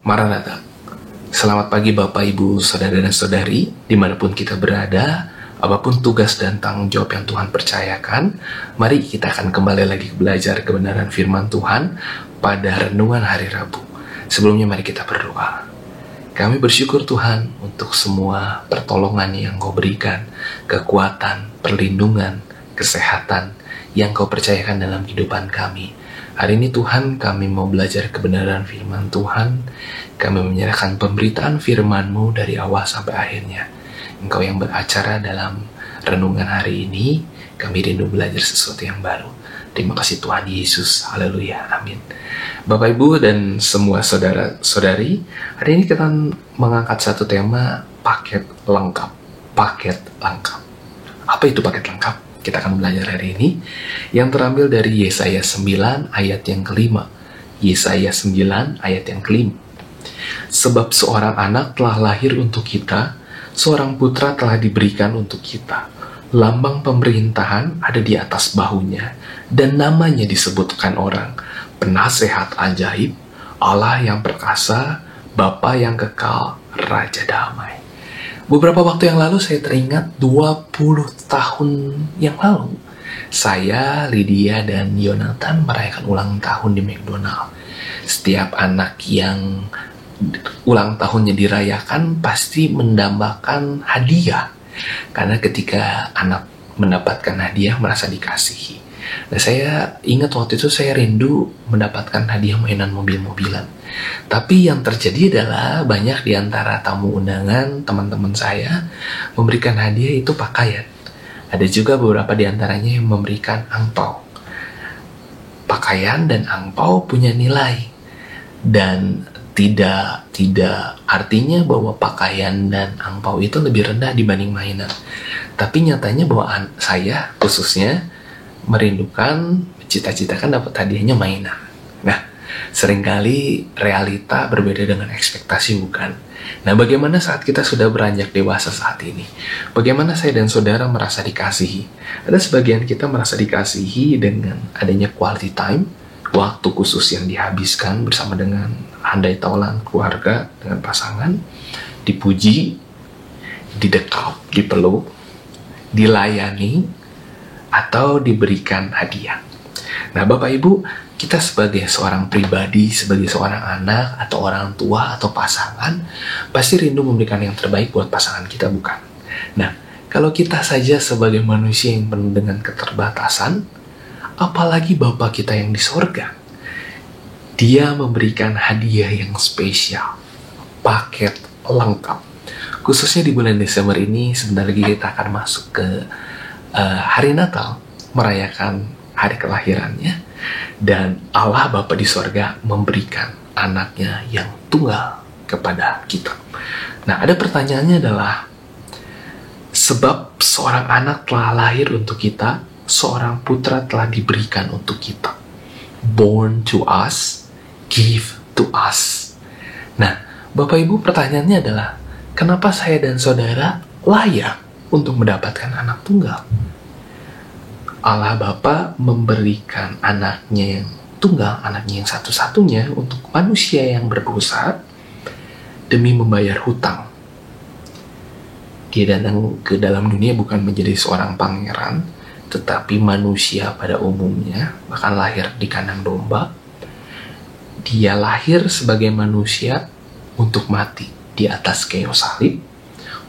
Maranatha. Selamat pagi Bapak, Ibu, Saudara dan Saudari, dimanapun kita berada, apapun tugas dan tanggung jawab yang Tuhan percayakan. Mari kita akan kembali lagi belajar kebenaran firman Tuhan pada renungan hari Rabu. Sebelumnya mari kita berdoa. Kami bersyukur Tuhan untuk semua pertolongan yang Kau berikan, kekuatan, perlindungan, kesehatan yang Kau percayakan dalam kehidupan kami. Hari ini Tuhan, kami mau belajar kebenaran firman Tuhan. Kami menyerahkan pemberitaan firman-Mu dari awal sampai akhirnya. Engkau yang beracara dalam renungan hari ini, kami rindu belajar sesuatu yang baru. Terima kasih Tuhan Yesus, haleluya, amin. Bapak, Ibu, dan semua saudara-saudari, hari ini kita mengangkat satu tema, paket lengkap. Paket lengkap. Apa itu paket lengkap? Kita akan belajar hari ini, yang terambil dari Yesaya 9 ayat yang kelima. Yesaya 9 ayat yang kelima. Sebab seorang anak telah lahir untuk kita, seorang putra telah diberikan untuk kita. Lambang pemerintahan ada di atas bahunya, dan namanya disebutkan orang, Penasehat Ajaib, Allah yang perkasa, Bapa yang kekal, Raja Damai. Beberapa waktu yang lalu saya teringat 20 tahun yang lalu, saya, Lydia, dan Yonatan merayakan ulang tahun di McDonald. Setiap anak yang ulang tahunnya dirayakan pasti mendambakan hadiah. Karena ketika anak mendapatkan hadiah merasa dikasihi. Nah, saya ingat waktu itu saya rindu mendapatkan hadiah mainan mobil-mobilan. Tapi yang terjadi adalah banyak di antara tamu undangan, teman-teman saya, memberikan hadiah itu pakaian. Ada juga beberapa di antaranya yang memberikan angpau. Pakaian dan angpau punya nilai. Dan tidak artinya bahwa pakaian dan angpau itu lebih rendah dibanding mainan. Tapi nyatanya bahwa saya khususnya merindukan, cita-citakan dapat hadiahnya mainan. Nah, seringkali realita berbeda dengan ekspektasi, bukan? Nah, bagaimana saat kita sudah beranjak dewasa saat ini? Bagaimana saya dan saudara merasa dikasihi? Ada sebagian kita merasa dikasihi dengan adanya quality time, waktu khusus yang dihabiskan bersama dengan handai taulan keluarga, dengan pasangan, dipuji, didekap, dipeluk, dilayani, atau diberikan hadiah. Nah, Bapak Ibu, kita sebagai seorang pribadi, sebagai seorang anak, atau orang tua, atau pasangan, pasti rindu memberikan yang terbaik buat pasangan kita, bukan? Nah, kalau kita saja sebagai manusia yang penuh dengan keterbatasan, apalagi Bapa kita yang di sorga, Dia memberikan hadiah yang spesial, paket lengkap. Khususnya di bulan Desember ini, sebentar lagi kita akan masuk ke hari Natal, merayakan hari kelahirannya, dan Allah Bapa di sorga memberikan anaknya yang tunggal kepada kita. Nah, ada pertanyaannya adalah, sebab seorang anak telah lahir untuk kita, seorang putra telah diberikan untuk kita. Born to us, give to us. Nah, Bapak Ibu, pertanyaannya adalah, kenapa saya dan saudara layak untuk mendapatkan anak tunggal? Allah Bapa memberikan anaknya yang tunggal, anaknya yang satu-satunya untuk manusia yang berdosa demi membayar hutang. Dia datang ke dalam dunia bukan menjadi seorang pangeran, tetapi manusia pada umumnya, bahkan lahir di kandang domba. Dia lahir sebagai manusia untuk mati di atas kayu salib,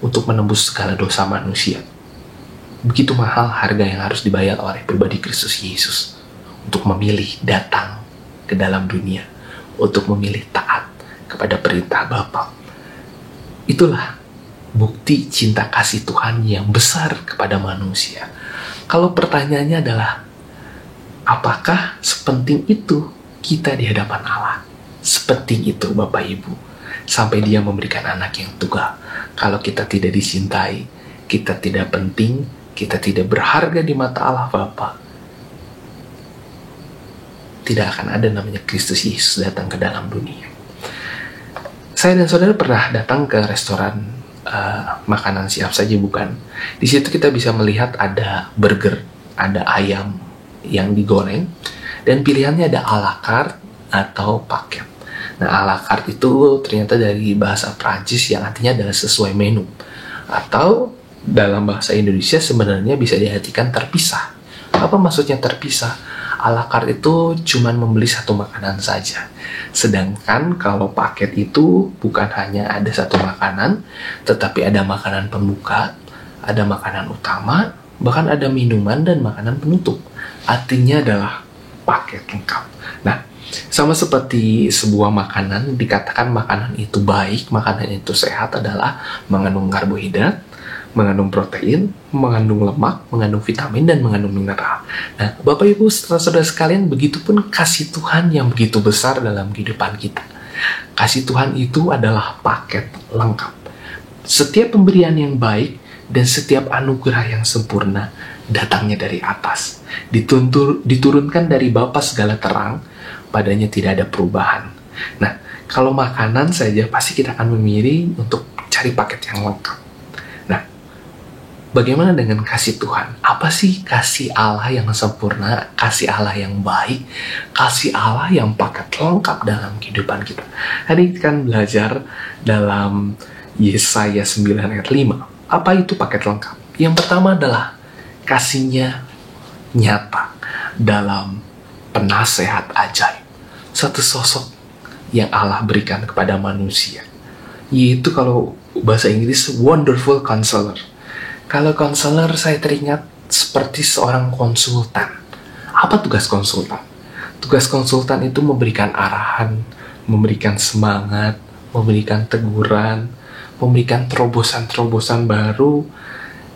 untuk menembus segala dosa manusia. Begitu mahal harga yang harus dibayar oleh pribadi Kristus Yesus untuk memilih datang ke dalam dunia, untuk memilih taat kepada perintah Bapa. Itulah bukti cinta kasih Tuhan yang besar kepada manusia. Kalau pertanyaannya adalah, apakah sepenting itu kita di hadapan Allah? Sepenting itu Bapak Ibu, sampai Dia memberikan anak yang tunggal. Kalau kita tidak dicintai, kita tidak penting, kita tidak berharga di mata Allah Bapa, tidak akan ada namanya Kristus Yesus datang ke dalam dunia. Saya dan saudara pernah datang ke restoran makanan siap saji, bukan? Di situ kita bisa melihat ada burger, ada ayam yang digoreng, dan pilihannya ada a la carte atau paket. Nah, à la carte itu ternyata dari bahasa Prancis yang artinya adalah sesuai menu. Atau dalam bahasa Indonesia sebenarnya bisa diartikan terpisah. Apa maksudnya terpisah? À la carte itu cuma membeli satu makanan saja. Sedangkan kalau paket itu bukan hanya ada satu makanan, tetapi ada makanan pembuka, ada makanan utama, bahkan ada minuman dan makanan penutup. Artinya adalah paket lengkap. Nah, sama seperti sebuah makanan, dikatakan makanan itu baik, makanan itu sehat adalah mengandung karbohidrat, mengandung protein, mengandung lemak, mengandung vitamin, dan mengandung mineral. Nah, Bapak Ibu saudara sekalian, begitupun kasih Tuhan yang begitu besar dalam kehidupan kita. Kasih Tuhan itu adalah paket lengkap. Setiap pemberian yang baik dan setiap anugerah yang sempurna datangnya dari atas. Diturunkan dari Bapa segala terang, padanya tidak ada perubahan. Nah, kalau makanan saja pasti kita akan memilih untuk cari paket yang lengkap. Nah, bagaimana dengan kasih Tuhan? Apa sih kasih Allah yang sempurna, kasih Allah yang baik, kasih Allah yang paket lengkap dalam kehidupan kita? Hari kita kan belajar dalam Yesaya 9 ayat 5. Apa itu paket lengkap? Yang pertama adalah kasihnya nyata dalam penasehat ajaib. Satu sosok yang Allah berikan kepada manusia. Yaitu kalau bahasa Inggris, wonderful counselor. Kalau counselor saya teringat seperti seorang konsultan. Apa tugas konsultan? Tugas konsultan itu memberikan arahan, memberikan semangat, memberikan teguran, memberikan terobosan-terobosan baru.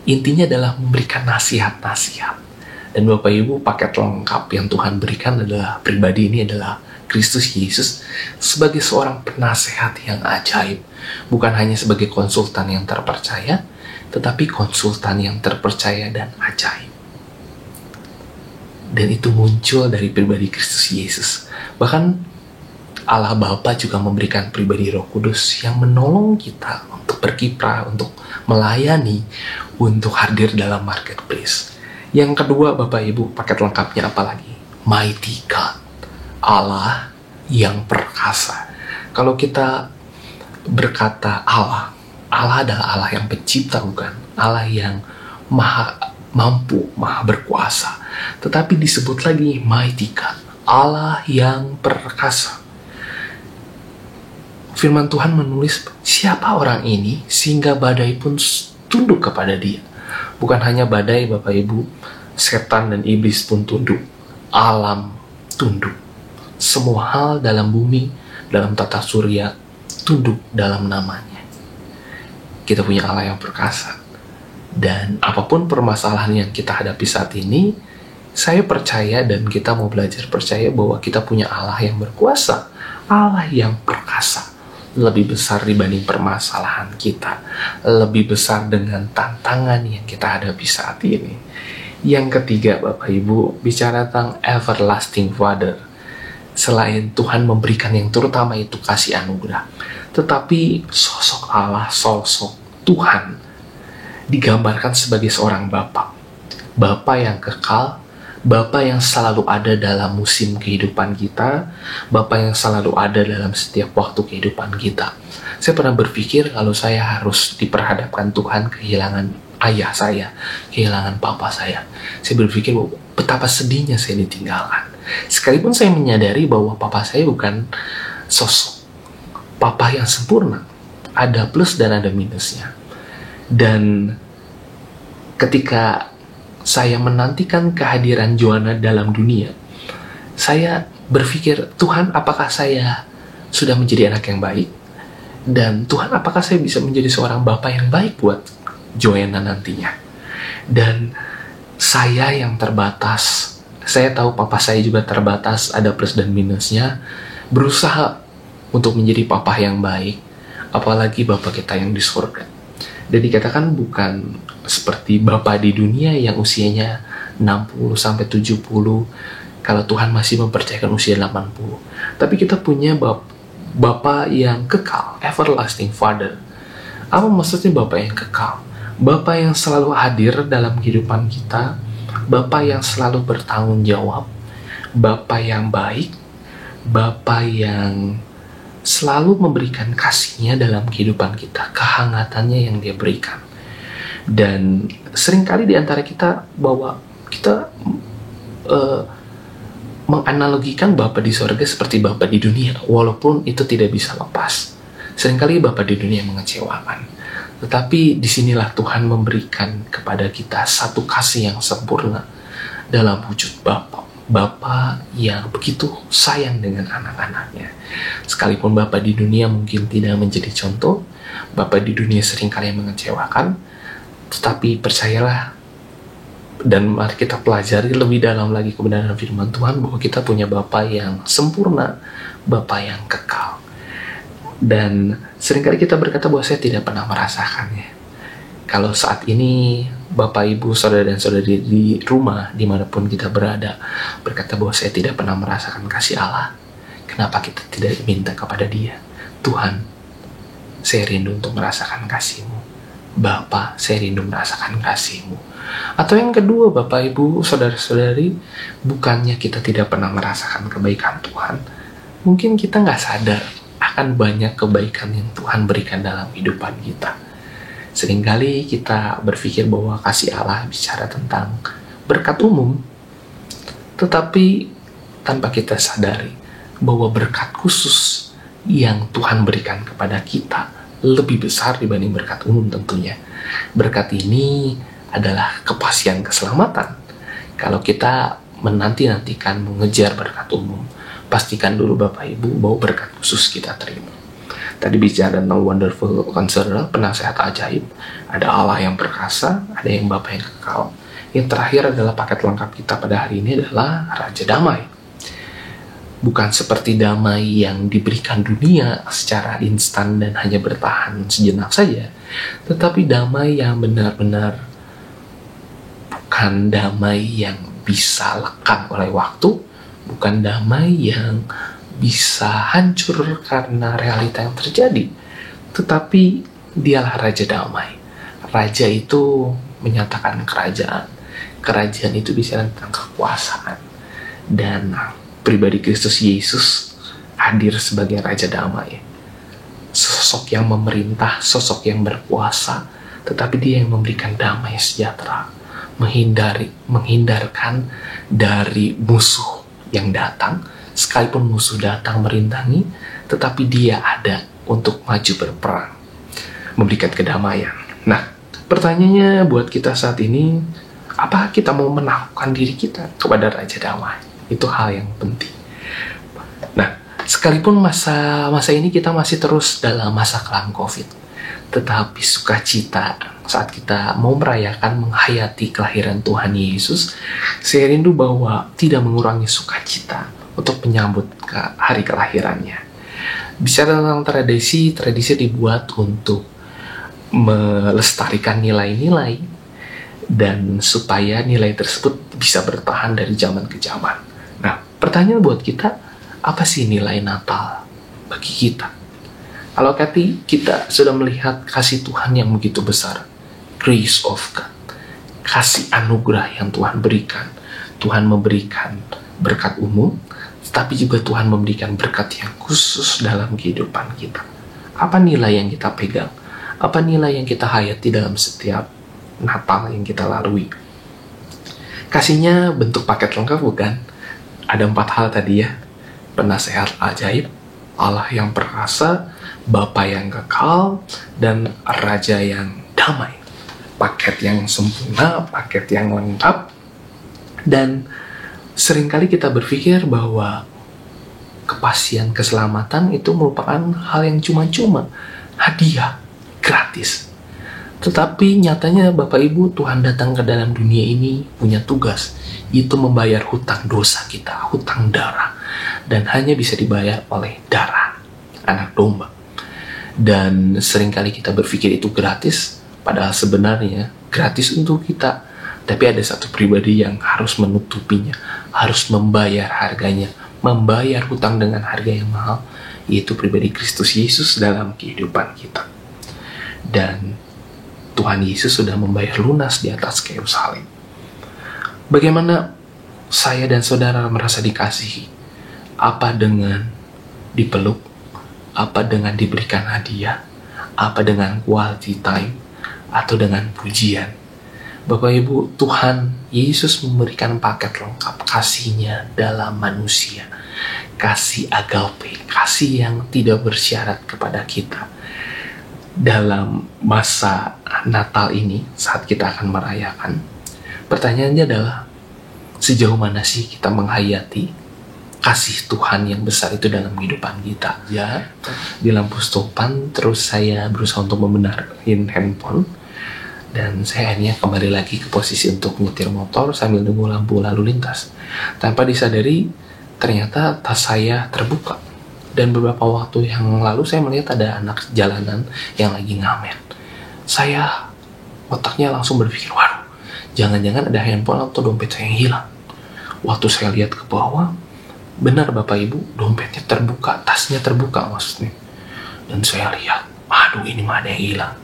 Intinya adalah memberikan nasihat-nasihat. Dan Bapak Ibu, paket lengkap yang Tuhan berikan adalah pribadi ini adalah Kristus Yesus sebagai seorang penasehat yang ajaib. Bukan hanya sebagai konsultan yang terpercaya, tetapi konsultan yang terpercaya dan ajaib. Dan itu muncul dari pribadi Kristus Yesus. Bahkan Allah Bapa juga memberikan pribadi Roh Kudus yang menolong kita untuk berkiprah, untuk melayani, untuk hadir dalam marketplace. Yang kedua, Bapak Ibu, paket lengkapnya apa lagi? Mighty God, Allah yang perkasa. Kalau kita berkata Allah adalah Allah yang pencipta, bukan? Allah yang maha mampu, maha berkuasa. Tetapi disebut lagi Mighty God, Allah yang perkasa. Firman Tuhan menulis, siapa orang ini sehingga badai pun tunduk kepada dia. Bukan hanya badai, Bapak Ibu, setan dan iblis pun tunduk. Alam tunduk. Semua hal dalam bumi, dalam tata surya, tunduk dalam namanya. Kita punya Allah yang perkasa. Dan apapun permasalahan yang kita hadapi saat ini, saya percaya dan kita mau belajar percaya bahwa kita punya Allah yang berkuasa. Allah yang perkasa. Lebih besar dibanding permasalahan kita, lebih besar dengan tantangan yang kita hadapi saat ini. Yang ketiga, Bapak Ibu, bicara tentang everlasting Father. Selain Tuhan memberikan yang terutama itu kasih anugerah, tetapi sosok Allah, sosok Tuhan digambarkan sebagai seorang Bapa. Bapa yang kekal, Bapa yang selalu ada dalam musim kehidupan kita, Bapa yang selalu ada dalam setiap waktu kehidupan kita. Saya pernah berpikir kalau saya harus diperhadapkan Tuhan kehilangan ayah saya, kehilangan papa saya. Saya berpikir betapa sedihnya saya ditinggalkan. Sekalipun saya menyadari bahwa papa saya bukan sosok papa yang sempurna. Ada plus dan ada minusnya. Dan ketika saya menantikan kehadiran Joanna dalam dunia, saya berpikir, Tuhan, apakah saya sudah menjadi anak yang baik? Dan Tuhan, apakah saya bisa menjadi seorang bapak yang baik buat Joanna nantinya? Dan saya yang terbatas, saya tahu papa saya juga terbatas, ada plus dan minusnya, berusaha untuk menjadi papa yang baik, apalagi bapak kita yang di surga. Dan dikatakan bukan seperti bapak di dunia yang usianya 60-70, kalau Tuhan masih mempercayakan usia 80. Tapi kita punya Bapa yang kekal, everlasting Father. Apa maksudnya Bapa yang kekal? Bapa yang selalu hadir dalam kehidupan kita, Bapa yang selalu bertanggung jawab, Bapa yang baik, Bapa yang selalu memberikan kasih-Nya dalam kehidupan kita, kehangatannya yang Dia berikan. Dan seringkali di antara kita bahwa kita menganalogikan Bapa di sorga seperti Bapa di dunia, walaupun itu tidak bisa lepas. Seringkali Bapa di dunia mengecewakan, tetapi disinilah Tuhan memberikan kepada kita satu kasih yang sempurna dalam wujud Bapa yang begitu sayang dengan anak-anaknya. Sekalipun Bapa di dunia mungkin tidak menjadi contoh, Bapa di dunia seringkali mengecewakan, tetapi percayalah, dan mari kita pelajari lebih dalam lagi kebenaran firman Tuhan bahwa kita punya Bapa yang sempurna, Bapa yang kekal. Dan seringkali kita berkata bahwa saya tidak pernah merasakannya. Kalau saat ini Bapak, Ibu, Saudara dan Saudari di rumah dimanapun kita berada berkata bahwa saya tidak pernah merasakan kasih Allah, kenapa kita tidak minta kepada Dia? Tuhan, saya rindu untuk merasakan kasih-Mu. Bapa, saya rindu merasakan kasih-Mu. Atau yang kedua, Bapak, Ibu, Saudara-saudari, bukannya kita tidak pernah merasakan kebaikan Tuhan, mungkin kita nggak sadar akan banyak kebaikan yang Tuhan berikan dalam kehidupan kita. Seringkali kita berpikir bahwa kasih Allah bicara tentang berkat umum, tetapi tanpa kita sadari bahwa berkat khusus yang Tuhan berikan kepada kita lebih besar dibanding berkat umum tentunya. Berkat ini adalah kepastian keselamatan. Kalau kita menanti-nantikan mengejar berkat umum, pastikan dulu Bapak Ibu bahwa berkat khusus kita terima. Tadi bicara tentang wonderful counselor, penasehat ajaib, ada Allah yang perkasa, ada yang Bapa yang kekal. Yang terakhir adalah paket lengkap kita pada hari ini adalah Raja Damai. Bukan seperti damai yang diberikan dunia secara instan dan hanya bertahan sejenak saja, tetapi damai yang benar-benar bukan damai yang bisa lekang oleh waktu, bukan damai yang bisa hancur karena realita yang terjadi, tetapi Dialah Raja Damai. Raja itu menyatakan kerajaan. Kerajaan itu bicara tentang kekuasaan. Dan pribadi Kristus Yesus hadir sebagai Raja Damai. Sosok yang memerintah, sosok yang berkuasa, tetapi Dia yang memberikan damai sejahtera, menghindarkan dari musuh yang datang. Sekalipun musuh datang merintangi, tetapi Dia ada untuk maju berperang, memberikan kedamaian. Nah, pertanyaannya buat kita saat ini, apakah kita mau menaklukkan diri kita kepada Raja Damai? Itu hal yang penting. Nah, sekalipun masa ini kita masih terus dalam masa kelam COVID, tetapi sukacita saat kita mau merayakan, menghayati kelahiran Tuhan Yesus, saya rindu bahwa tidak mengurangi sukacita untuk menyambut hari kelahirannya. Bicara tentang tradisi dibuat untuk melestarikan nilai-nilai dan supaya nilai tersebut bisa bertahan dari zaman ke zaman. Nah, pertanyaan buat kita, apa sih nilai Natal bagi kita? Kalau kita sudah melihat kasih Tuhan yang begitu besar, grace of God, kasih anugerah yang Tuhan berikan. Tuhan memberikan berkat umum, tetapi juga Tuhan memberikan berkat yang khusus dalam kehidupan kita. Apa nilai yang kita pegang? Apa nilai yang kita hayati dalam setiap Natal yang kita lalui? Kasihnya bentuk paket lengkap bukan? Ada 4 hal tadi ya. Penasehat ajaib, Allah yang perkasa, Bapa yang kekal, dan Raja yang damai. Paket yang sempurna, paket yang lengkap. Dan seringkali kita berpikir bahwa kepastian keselamatan itu merupakan hal yang cuma-cuma, hadiah, gratis. Tetapi nyatanya Bapak Ibu, Tuhan datang ke dalam dunia ini punya tugas, yaitu membayar hutang dosa kita, hutang darah. Dan hanya bisa dibayar oleh darah anak domba. Dan seringkali kita berpikir itu gratis, padahal sebenarnya gratis untuk kita. Tapi ada satu pribadi yang harus menutupinya, harus membayar harganya, membayar hutang dengan harga yang mahal, yaitu pribadi Kristus Yesus dalam kehidupan kita. Dan Tuhan Yesus sudah membayar lunas di atas kayu salib. Bagaimana saya dan saudara merasa dikasihi? Apa dengan dipeluk? Apa dengan diberikan hadiah? Apa dengan quality time? Atau dengan pujian? Bapak Ibu, Tuhan Yesus memberikan paket lengkap kasih-Nya dalam manusia. Kasih agape, kasih yang tidak bersyarat kepada kita. Dalam masa Natal ini, saat kita akan merayakan, pertanyaannya adalah, sejauh mana sih kita menghayati kasih Tuhan yang besar itu dalam kehidupan kita? Ya, di lampu stopan, terus saya berusaha untuk membenarin handphone, dan saya akhirnya kembali lagi ke posisi untuk nyetir motor sambil nunggu lampu lalu lintas. Tanpa disadari, ternyata tas saya terbuka. Dan beberapa waktu yang lalu saya melihat ada anak jalanan yang lagi ngamen. Saya otaknya langsung berpikir, waduh, jangan-jangan ada handphone atau dompet saya yang hilang. Waktu saya lihat ke bawah, benar Bapak Ibu, dompetnya terbuka, tasnya terbuka maksudnya. Dan saya lihat, aduh ini mah ada yang hilang.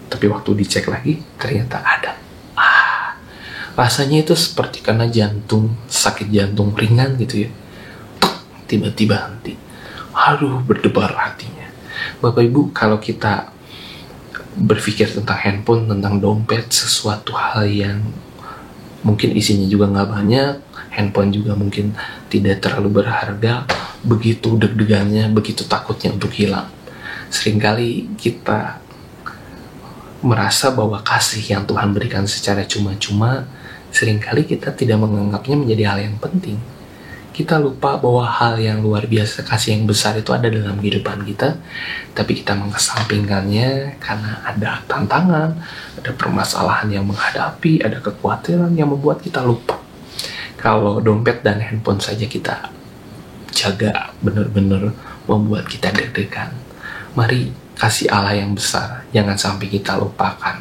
Tapi waktu dicek lagi, ternyata ada. Rasanya itu seperti karena sakit jantung ringan gitu ya. Tiba-tiba henti. Aduh, berdebar hatinya. Bapak Ibu, kalau kita berpikir tentang handphone, tentang dompet, sesuatu hal yang mungkin isinya juga nggak banyak, handphone juga mungkin tidak terlalu berharga, begitu deg-degannya, begitu takutnya untuk hilang. Seringkali kita merasa bahwa kasih yang Tuhan berikan secara cuma-cuma, seringkali kita tidak menganggapnya menjadi hal yang penting. Kita lupa bahwa hal yang luar biasa, kasih yang besar itu ada dalam kehidupan kita, tapi kita mengesampingkannya karena ada tantangan, ada permasalahan yang menghadapi, ada kekhawatiran yang membuat kita lupa. Kalau dompet dan handphone saja kita jaga, benar-benar membuat kita deg-degan. Mari kasih Allah yang besar jangan sampai kita lupakan.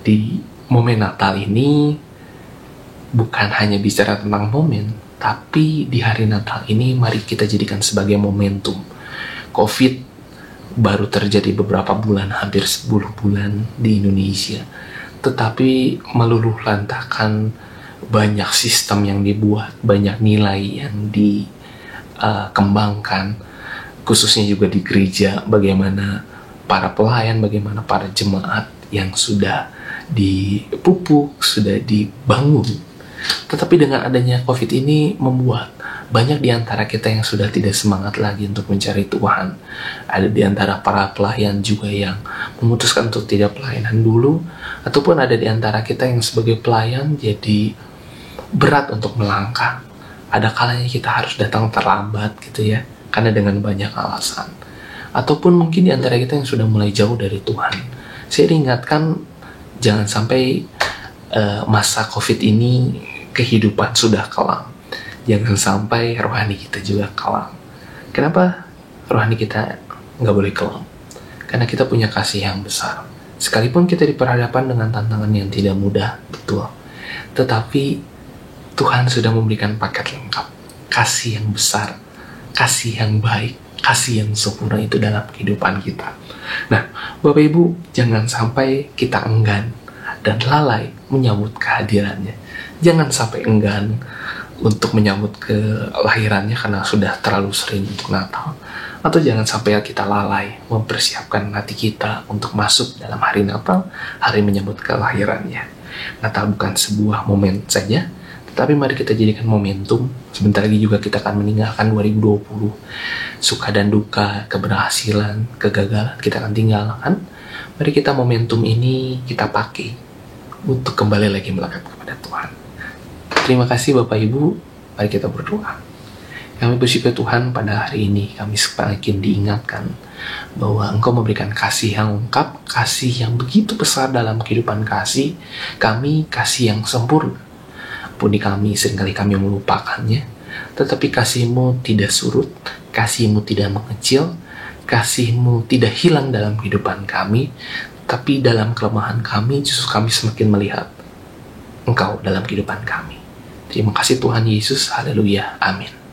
Di momen Natal ini bukan hanya bicara tentang momen, tapi di hari Natal ini mari kita jadikan sebagai momentum. COVID baru terjadi beberapa bulan, hampir 10 bulan di Indonesia, tetapi meluluh lantakan banyak sistem yang dibuat, banyak nilai yang dikembangkan, khususnya juga di gereja, bagaimana para pelayan, bagaimana para jemaat yang sudah dipupuk, sudah dibangun. Tetapi dengan adanya COVID ini membuat banyak di antara kita yang sudah tidak semangat lagi untuk mencari Tuhan. Ada di antara para pelayan juga yang memutuskan untuk tidak pelayanan dulu, ataupun ada di antara kita yang sebagai pelayan jadi berat untuk melangkah. Ada kalanya kita harus datang terlambat gitu ya, karena dengan banyak alasan. Ataupun mungkin di antara kita yang sudah mulai jauh dari Tuhan. Saya ingatkan, jangan sampai masa COVID ini kehidupan sudah kelam. Jangan sampai rohani kita juga kelam. Kenapa rohani kita nggak boleh kelam? Karena kita punya kasih yang besar. Sekalipun kita diperhadapkan dengan tantangan yang tidak mudah, betul. Tetapi Tuhan sudah memberikan paket lengkap. Kasih yang besar, kasih yang baik, kasih yang sempurna itu dalam kehidupan kita. Nah, Bapak Ibu, jangan sampai kita enggan dan lalai menyambut kehadirannya. Jangan sampai enggan untuk menyambut kelahirannya karena sudah terlalu sering untuk Natal. Atau jangan sampai kita lalai mempersiapkan hati kita untuk masuk dalam hari Natal, hari menyambut kelahirannya. Natal bukan sebuah momen saja, tapi mari kita jadikan momentum. Sebentar lagi juga kita akan meninggalkan 2020. Suka dan duka, keberhasilan, kegagalan kita akan tinggalkan. Mari kita momentum ini kita pakai untuk kembali lagi melekat kepada Tuhan. Terima kasih Bapak Ibu. Mari kita berdoa. Kami bersyukur Tuhan pada hari ini kami semakin diingatkan bahwa Engkau memberikan kasih yang lengkap, kasih yang begitu besar dalam kehidupan kami, kasih yang sempurna. Ampuni kami, seringkali kami melupakannya, tetapi kasih-Mu tidak surut, kasih-Mu tidak mengecil, kasih-Mu tidak hilang dalam kehidupan kami, tapi dalam kelemahan kami justru kami semakin melihat Engkau dalam kehidupan kami. Terima kasih Tuhan Yesus, haleluya, amin.